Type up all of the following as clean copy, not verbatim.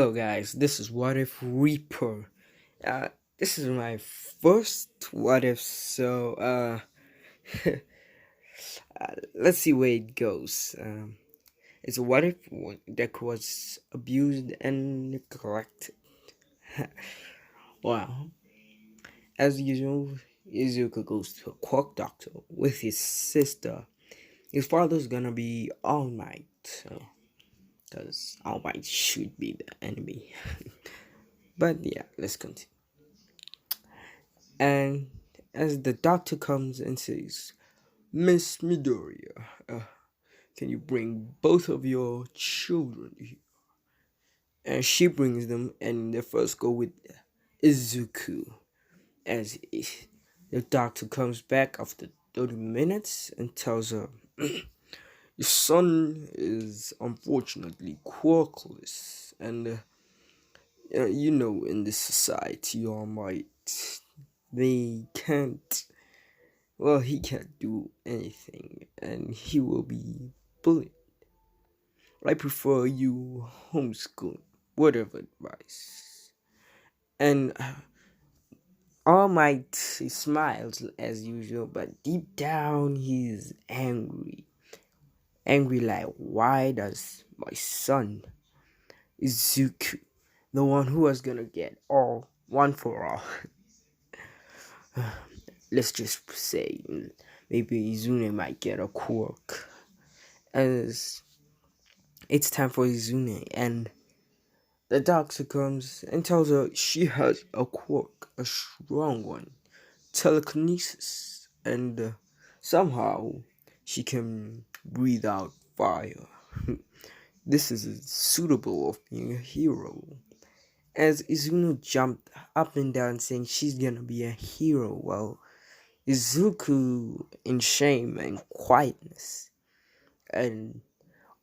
Oh, guys, this is What If Reaper. Uh, this is my first What If, so let's see where it goes. It's a What If that was abused and neglected. Wow. As usual, Izuku goes to a quirk doctor with his sister. His father's gonna be All Might, so because All Might should be the enemy. But yeah, let's continue. And as the doctor comes and says, Miss Midoriya, can you bring both of your children here? And she brings them, and they first go with Izuku. As the doctor comes back after 30 minutes and tells her, your son is unfortunately quirkless, and in this society, All Might, they can't. Well, he can't do anything, and he will be bullied. I prefer you homeschooling. Word of advice. And All Might smiles as usual, but deep down he's angry. Angry like, why does my son, Izuku, the one who was gonna get all, one for all, let's just say maybe Izune might get a quirk, as it's time for Izune, and the doctor comes and tells her she has a quirk, a strong one, telekinesis, and somehow she can breathe out fire. This is suitable of being a hero. As Izuno jumped up and down saying she's gonna be a hero, while Izuku in shame and quietness. And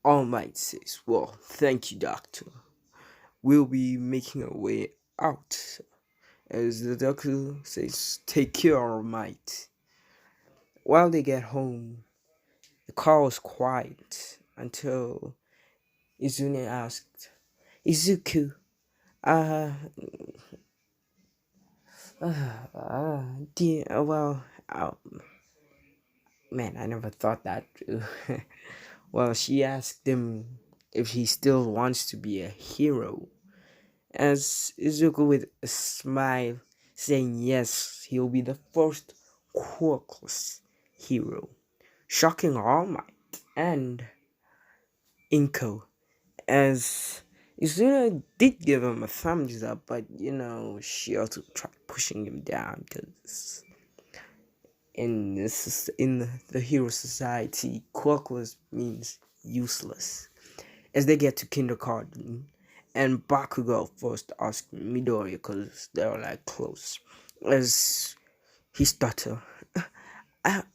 All Might says, well, thank you, Doctor. We'll be making our way out. As the doctor says, take care, All Might. While they get home, the car was quiet until Izune asked, Izuku, uh, dear, well, man, I never thought that through. Well, she asked him if he still wants to be a hero. As Izuku with a smile saying yes, he'll be the first quirkless hero. Shocking All Might and Inko, as Izuna did give him a thumbs up, but she also tried pushing him down because in the hero society, quirkless means useless. As they get to kindergarten, and Bakugo first asked Midori because they were like close, as he stuttered,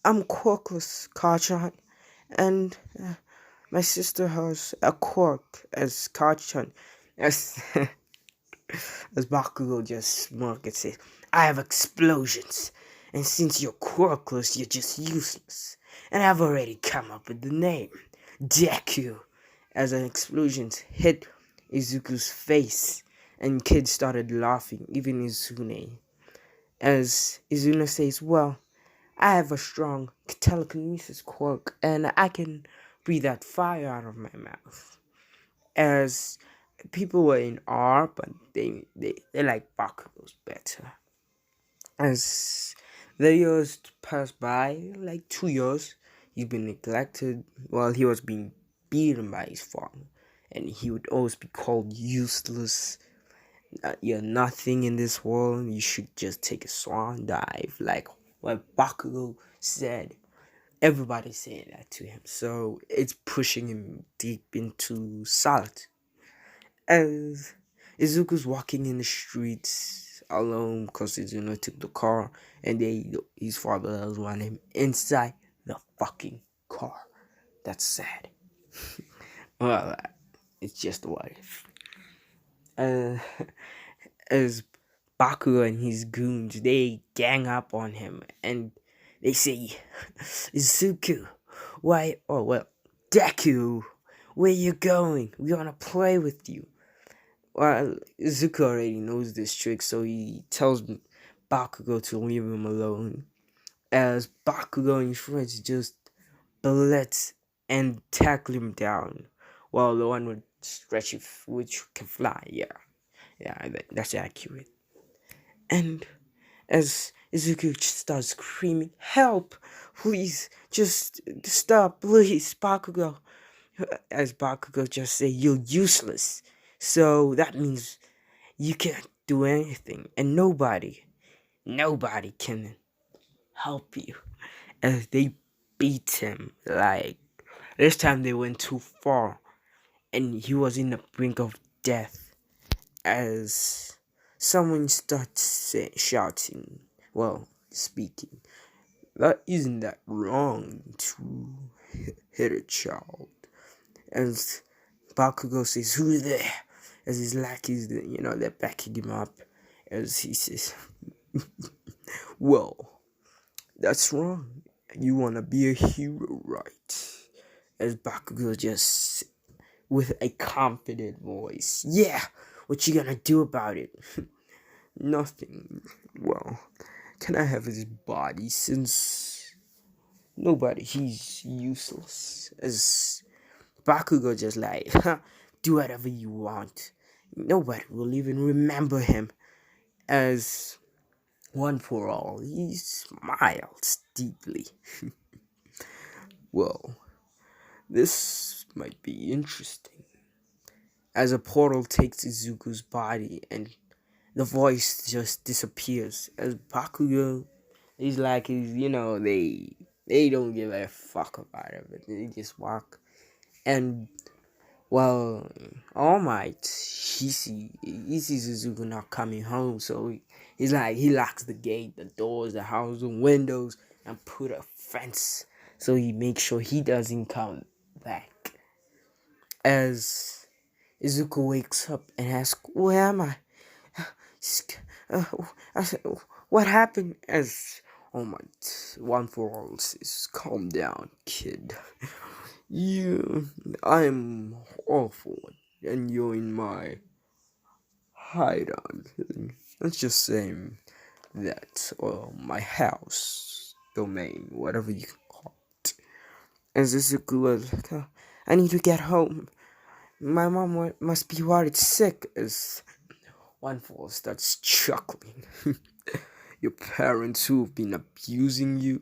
I'm quirkless, Kachan, and my sister has a quirk as Kachan. As as Bakugo just smirked and said, I have explosions, and since you're quirkless, you're just useless. And I've already come up with the name, deku. As an explosion hit Izuku's face, and kids started laughing, even Izune. As Izuna says, well, I have a strong telekinesis quirk, and I can breathe that fire out of my mouth. As people were in awe, but they like Bakugo's better. As the years passed by, like 2 years, he's been neglected while he was being beaten by his father, and he would always be called useless. You're nothing in this world. You should just take a swan dive, like what Bakugo said. Everybody saying that to him, so it's pushing him deep into solitude. As Izuku's walking in the streets alone because Izuna took the car, and his father doesn't want him inside the fucking car. That's sad. Well, it's just a wife. Uh, as Baku and his goons, they gang up on him, and they say, Izuku, why? Oh well, Deku, where you going? We wanna play with you. Well, Izuku already knows this trick, so he tells Bakugo to leave him alone. As Bakugo and his friends just blitz and tackle him down, while the one with stretchy which can fly. Yeah, yeah, that's accurate. And as Izuku starts screaming, "Help! Please, just stop, please, Bakugo!" As Bakugo just say, "You're useless." So that means you can't do anything, and nobody can help you. As they beat him, like this time they went too far, and he was in the brink of death. As someone starts shouting, well, speaking, that isn't that wrong to hit a child. As Bakugo says, "Who's there?" As his lackeys, they're backing him up. As he says, "Well, that's wrong. You wanna be a hero, right?" As Bakugo just with a confident voice, "Yeah, what you gonna do about it?" "Nothing." "Well, can I have his body since nobody, he's useless." As Bakugo just like, "Do whatever you want. Nobody will even remember him." As one for all, he smiles deeply. "Well, this might be interesting." As a portal takes Izuku's body and the voice just disappears. As Bakugo is like, they don't give a fuck about it. They just walk. And well, All Might, he sees Izuku not coming home, so he's like, he locks the gate, the doors, the house, the windows, and put a fence so he makes sure he doesn't come back. As Izuku wakes up and asks, "Where am I?" uh, I said, "What happened?" As All Might, one for all, says, "Calm down, kid. You, I'm awful, and you're in my hideout. Let's just say that, or my house, domain, whatever you can call it." As Izuku was like, "I need to get home. My mom must be worried sick." As one fool starts chuckling. "Your parents who've been abusing you,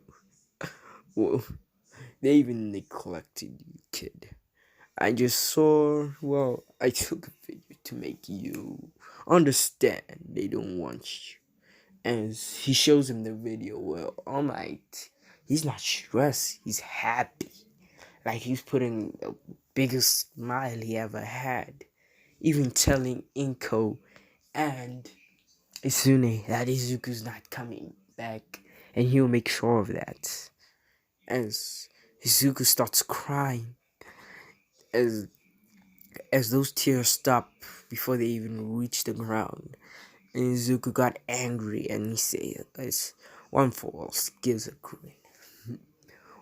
well, they even neglected you, kid. I took a video to make you understand they don't want you." As he shows him the video, well, All Might, he's not stressed, he's happy. Like he's putting the biggest smile he ever had. Even telling Inko and Isune that Izuku's not coming back, and he'll make sure of that. As Izuku starts crying, as those tears stop before they even reach the ground, and Izuku got angry and he said, as one falls, gives a grin.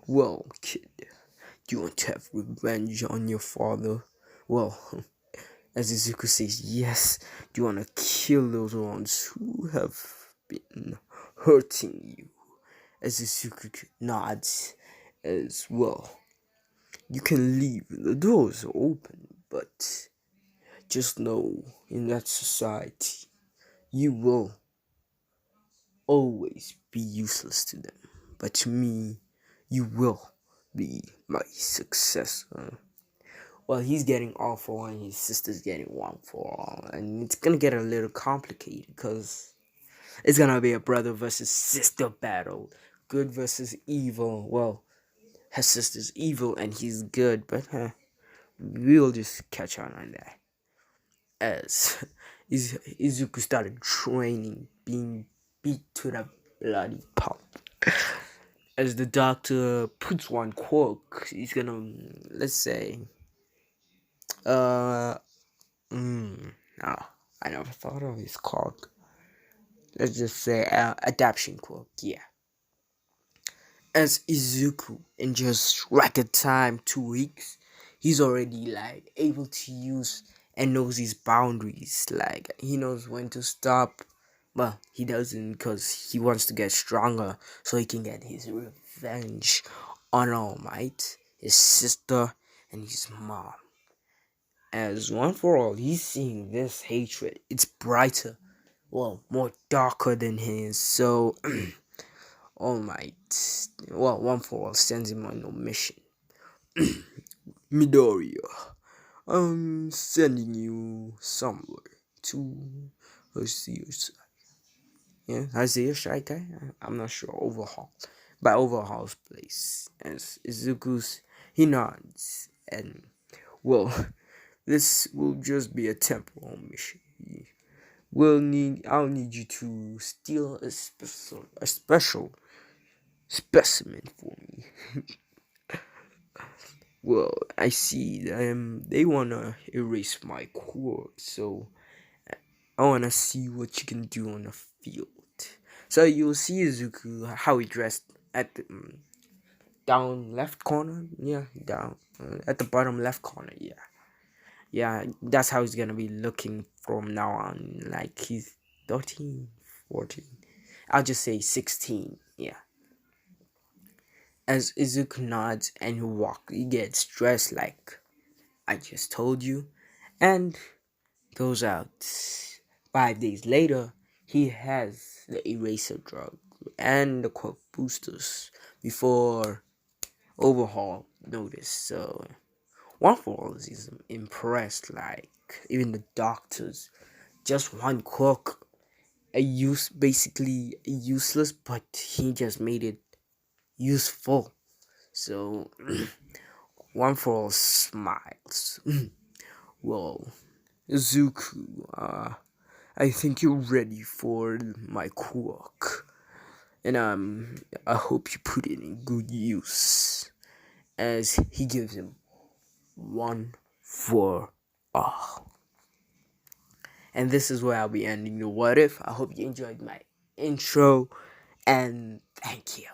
"Well, kid, do you want to have revenge on your father?" Well, as Izuku says, "Yes." "Do you want to kill those ones who have been hurting you?" As Izuku nods, as well. "You can leave, the doors are open, but just know in that society, you will always be useless to them. But to me, you will be my successor." Well, he's getting all for one, his sister's getting one for all, and it's gonna get a little complicated because it's gonna be a brother versus sister battle, good versus evil. Well, his sister's evil and he's good, but we'll just catch on that. As Izuku started training, being beat to the bloody pulp. As the doctor puts one quirk, he's gonna, let's say, uh, no, I never thought of his quirk. Let's just say adaptation quirk, yeah. As Izuku, in just record time, 2 weeks, he's already like able to use and knows his boundaries. Like he knows when to stop. Well, he doesn't because he wants to get stronger so he can get his revenge on All Might, his sister, and his mom. As one for all, he's seeing this hatred. It's brighter, well, more darker than his. So, All Might, well, one for all sends him on a mission. Midoriya, I'm sending you somewhere to Azir. Yeah, Azir Shaikai? I'm not sure. Overhaul. By Overhaul's place. As Izuku's, he nods. And, well, this will just be a temporal mission. I'll need you to steal a special specimen for me. Well, I see. They wanna erase my quirk, so I wanna see what you can do on the field. So you'll see Izuku how he dressed at the down left corner. Yeah, down at the bottom left corner. Yeah, yeah. That's how he's gonna be looking from now on. Like he's 13, 14. I'll just say 16. Yeah. As Izuku nods and he gets dressed like I just told you, and goes out. 5 days later, he has the eraser drug and the quote boosters before Overhaul noticed. So one for all is impressed. Like even the doctors, just one quirk, basically useless, but he just made it useful. So one for all smiles. Well, Izuku, I think you're ready for my quirk, and I hope you put it in good use. As he gives him one for all. And this is where I'll be ending the what if. I hope you enjoyed my intro, and thank you.